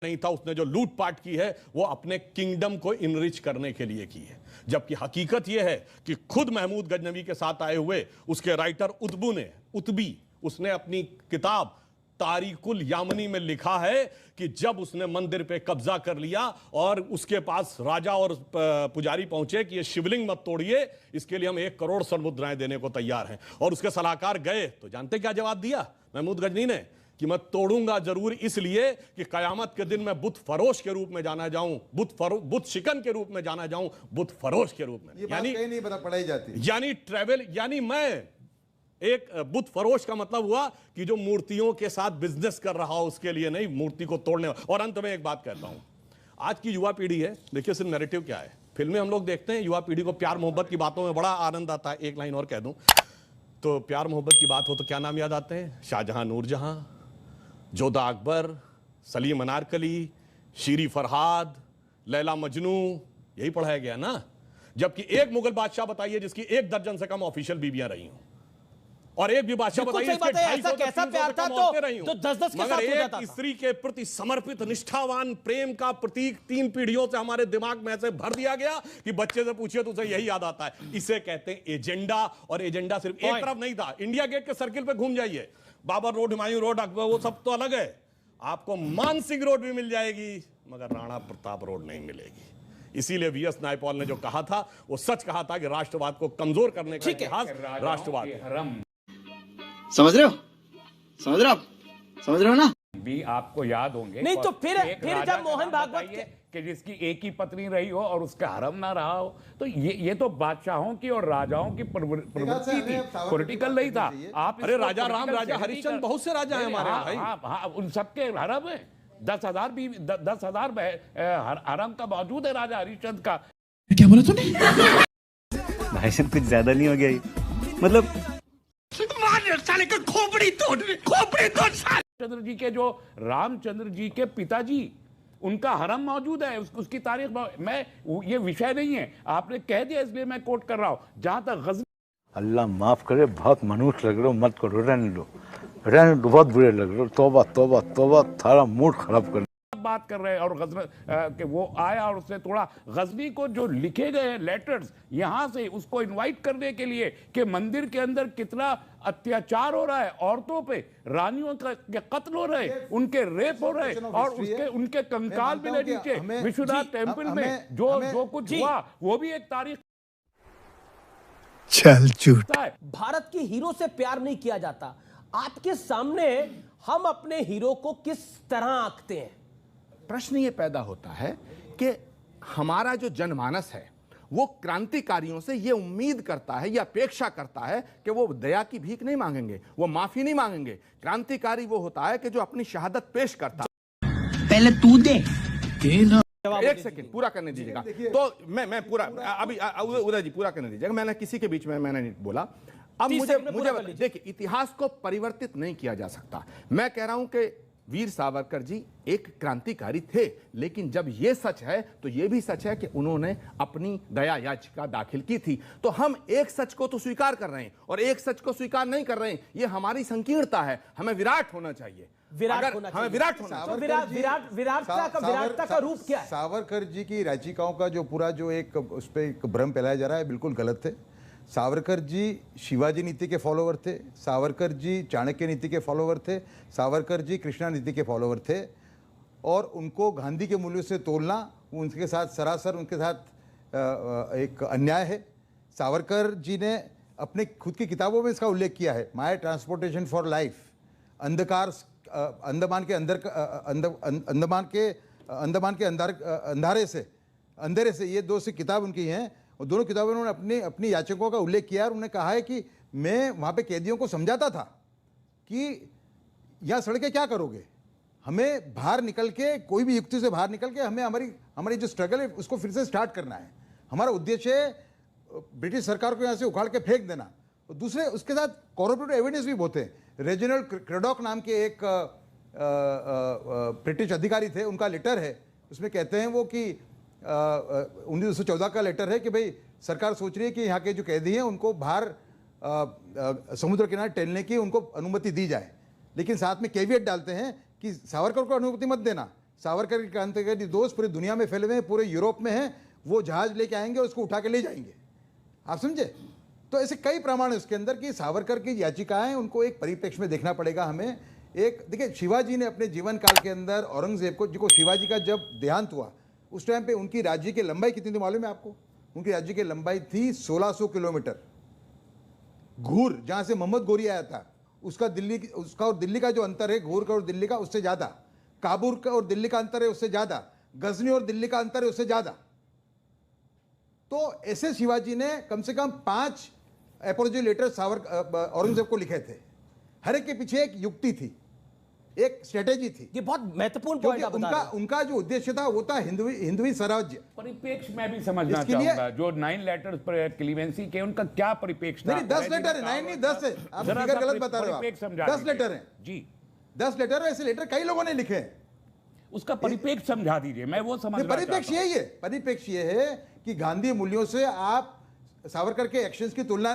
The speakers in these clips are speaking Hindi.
नहीं था। उसने जो लूटपाट की है वो अपने किंगडम को इनरिच करने के लिए की है, जबकि हकीकत यह है कि खुद महमूद गजनवी के साथ आए हुए उसके राइटर उतबी उसने अपनी किताब तारिकुल यामनी में लिखा है कि जब उसने मंदिर पे कब्जा कर लिया और उसके पास राजा और पुजारी पहुंचे कि ये शिवलिंग मत तोड़िए, इसके लिए हम 1 करोड़ स्वर्ण मुद्राएं देने को तैयार हैं, और उसके सलाहकार गए तो जानते क्या जवाब दिया महमूद गजनी ने कि मैं तोड़ूंगा जरूर इसलिए कि कयामत के दिन मैं बुत फरोश के रूप में जाना जाऊं, बुत शिकन के रूप में जाना जाऊं, बुत फरोश के रूप में। यानी कहीं नहीं पता पढ़ाई जाती, यानी ट्रेवल, यानी मैं एक बुत फरोश का मतलब हुआ कि जो मूर्तियों के साथ बिजनेस कर रहा हो उसके लिए नहीं, मूर्ति को तोड़ने। और अंत में एक बात कहता हूं, आज की युवा पीढ़ी है, देखिए सिर्फ नैरेटिव क्या है, फिल्में हम लोग देखते हैं, युवा पीढ़ी को प्यार मोहब्बत की बातों में बड़ा आनंद आता है। एक लाइन और कह दूं तो प्यार मोहब्बत की बात हो तो क्या नाम याद आते हैं? शाहजहां, नूरजहां, जोधा अकबर, सलीम अनारकली, शीरी फरहाद, लैला मजनू, यही पढ़ाया गया ना। जबकि एक मुगल बादशाह बताइए जिसकी 1 दर्जन से कम ऑफिशियल बीवियां रही हूं, और एक भी बादशाह बताइए इसके 250 कैसा प्यार था तो 10-10 के साथ हो जाता था। स्त्री के प्रति समर्पित निष्ठावान प्रेम का प्रतीक 3 पीढ़ियों से हमारे दिमाग में ऐसे भर दिया गया कि बच्चे से पूछिए तो उसे यही याद आता है। इसे कहते हैं एजेंडा, और एजेंडा सिर्फ एक तरफ नहीं था। इंडिया गेट के सर्किल पे घूम जाइए, बाबर रोड, हुमायूं रोड, अकबर, वो सब तो अलग है, आपको मानसिंह रोड भी मिल जाएगी मगर राणा प्रताप रोड नहीं मिलेगी। इसीलिए वीएस नायपॉल ने जो कहा था वो सच कहा था कि राष्ट्रवाद को कमजोर करने का इतिहास राष्ट्रवाद। समझ रहे हो? समझ रहे हो ना? भी आपको याद होंगे। नहीं तो फिर जब मोहन भागवत कि जिसकी एक ही पत्नी रही हो और उसका हरम ना रहा हो, तो ये तो बादशाहों की और राजाओं की प्रवृत्ति थी, पॉलिटिकल नहीं था। आप अरे राजा राम, राजा हरिश्चंद्र, बहुत से राजा हैं हमारे भाई। हाँ, उन सबके हरम है, 10,000 भी 10,000 हरम का मौजूद है राजा हरिश्चंद्र का। क्या बोला तूने? भाई साहब कुछ ज्यादा नहीं हो गया? मतलब साले का खोपड़ी तोड़ चंद्र जी के, जो रामचंद्र जी के पिताजी, उनका हरम मौजूद है, उसकी तारीख मैं, ये विषय नहीं है, आपने कह दिया इसलिए मैं कोट कर रहा हूं। जहां तक गजनी, अल्लाह माफ करे, बहुत मनुष्य लग रहे हो, मत करो, रहने दो, बहुत बुरे लग रहे हो। तौबा तौबा तौबा, थारा मूड खराब कर बात कर रहे हैं। और गजनी वो आया और उसने थोड़ा गजनी को जो लिखे गए लेटर्स यहां से उसको इनवाइट करने के लिए कि मंदिर के अंदर कितना अत्याचार हो रहा है, औरतों पे, रानियों के कत्ल हो रहे, उनके रेप हो रहे, और उनके कंकाल मिले नीचे विश्वनाथ टेम्पल में। जो कुछ हुआ वो भी एक तारीख। चल झूठ। भारत के हीरो से प्यार नहीं किया जाता। आपके सामने हम अपने हीरो को किस तरह आंकते हैं? प्रश्न ये पैदा होता है कि हमारा जो जनमानस है वो क्रांतिकारियों से ये उम्मीद करता है या अपेक्षा करता है कि वो दया की भीख नहीं मांगेंगे, वो माफी नहीं मांगेंगे। क्रांतिकारी वो होता है कि जो अपनी शहादत पेश करता। पहले तू दे ना। एक सेकंड पूरा करने दीजिएगा। तो मैं पूरा अभी उदय जी पूरा करने दीजिएगा। मैंने किसी के बीच में मैंने नहीं बोला। अब मुझे देखिए, इतिहास को परिवर्तित नहीं किया जा सकता। मैं कह रहा हूं कि वीर सावरकर जी एक क्रांतिकारी थे, लेकिन जब ये सच है तो ये भी सच है कि उन्होंने अपनी दया याचिका दाखिल की थी। तो हम एक सच को तो स्वीकार कर रहे हैं और एक सच को स्वीकार नहीं कर रहे हैं, ये हमारी संकीर्णता है। हमें विराट होना चाहिए, हमें विराट होना चाहिए। विराटता का रूप क्या है? सावरकर जी की याचिकाओं का जो पूरा जो एक उस पर एक भ्रम फैलाया जा रहा है, बिल्कुल गलत है। सावरकर जी शिवाजी नीति के फॉलोवर थे, सावरकर जी चाणक्य नीति के फॉलोवर थे, सावरकर जी कृष्णा नीति के फॉलोवर थे, और उनको गांधी के मूल्यों से तोलना उनके साथ सरासर उनके साथ एक अन्याय है। सावरकर जी ने अपने खुद की किताबों में इसका उल्लेख किया है, माय ट्रांसपोर्टेशन फॉर लाइफ, अंधकार, अंडमान के अंधेरे से, ये 2 सी किताब उनकी हैं। और दोनों किताबों में उन्होंने अपनी याचिकाओं का उल्लेख किया और उन्होंने कहा है कि मैं वहाँ पे कैदियों को समझाता था कि यहाँ सड़कें क्या करोगे, हमें बाहर निकल के, कोई भी युक्ति से बाहर निकल के हमें हमारी जो स्ट्रगल है उसको फिर से स्टार्ट करना है। हमारा उद्देश्य है ब्रिटिश सरकार को यहाँ से उखाड़ के फेंक देना। और दूसरे उसके साथ कॉर्पोरेटिव एविडेंस भी बहुत है। रेजिनल्ड क्रेडॉक नाम के एक ब्रिटिश अधिकारी थे, उनका लेटर है, उसमें कहते हैं वो कि 1914 का लेटर है कि भाई सरकार सोच रही है कि यहाँ के जो कैदी हैं उनको बाहर समुद्र किनारे टहलने की उनको अनुमति दी जाए, लेकिन साथ में कैवियट डालते हैं कि सावरकर को अनुमति मत देना, सावरकर के क्रांतिकारी दोस्त पूरी दुनिया में फैले हुए हैं, पूरे यूरोप में हैं, वो जहाज लेके आएंगे और उसको उठा के ले जाएंगे। आप समझे? तो ऐसे कई प्रमाण है उसके अंदर कि सावरकर की याचिकाएं, उनको एक परिप्रेक्ष्य में देखना पड़ेगा हमें। एक देखिए, शिवाजी ने अपने जीवन काल के अंदर औरंगजेब को, जिसको शिवाजी का जब देहांत हुआ उस टाइम पे उनकी राज्य की लंबाई कितनी थी मालूम है आपको? उनकी राज्य की लंबाई थी 1600 किलोमीटर। घूर, जहां से मोहम्मद गोरी आया था, उसका और दिल्ली का जो अंतर है, घूर का और दिल्ली का, उससे ज्यादा। काबुल का और दिल्ली का अंतर है, उससे ज्यादा। गजनी और दिल्ली का अंतर है, उससे ज्यादा। तो ऐसे शिवाजी ने कम से कम 5 अपॉलॉजी लेटर औरंगजेब को लिखे थे। हर एक के पीछे एक युक्ति थी, एक स्ट्रेटेजी थी। ये बहुत महत्वपूर्ण पॉइंट आप बता रहे हैं। उनका जो उद्देश्य था वो था हिंदवी स्वराज्य। परिप्रेक्ष्य में भी समझना इसके लिए- चाहूंगा, जो 9 लेटर्स पर क्लीवेंसी के, उनका क्या परिप्रेक्ष्य था? नहीं, 10 लेटर है, 9 नहीं 10 है। आप जरा फिगर सा गलत बता रहे हो परिप्रेक्ष्य आप। समझा 10 दीजिए। लेटर हैं जी, 10 लेटर है। ऐसे लेटर कई लोगों ने लिखे हैं। उसका परिप्रेक्ष्य समझा दीजिए, मैं वो समझना परिप्रेक्ष्य चाहता हूं। यही है, परिप्रेक्ष्य ये है कि गांधी मूल्यों से आप सावरकर के एक्शंस की तुलना,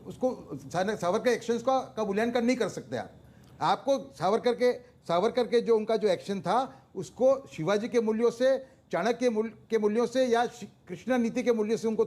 उसको सावरकर के एक्शंस का मूल्यांकन नहीं कर सकते आप। आपको सावरकर के जो उनका जो एक्शन था उसको शिवाजी के मूल्यों से, चाणक्य के मूल्यों से या कृष्णा नीति के मूल्यों से उनको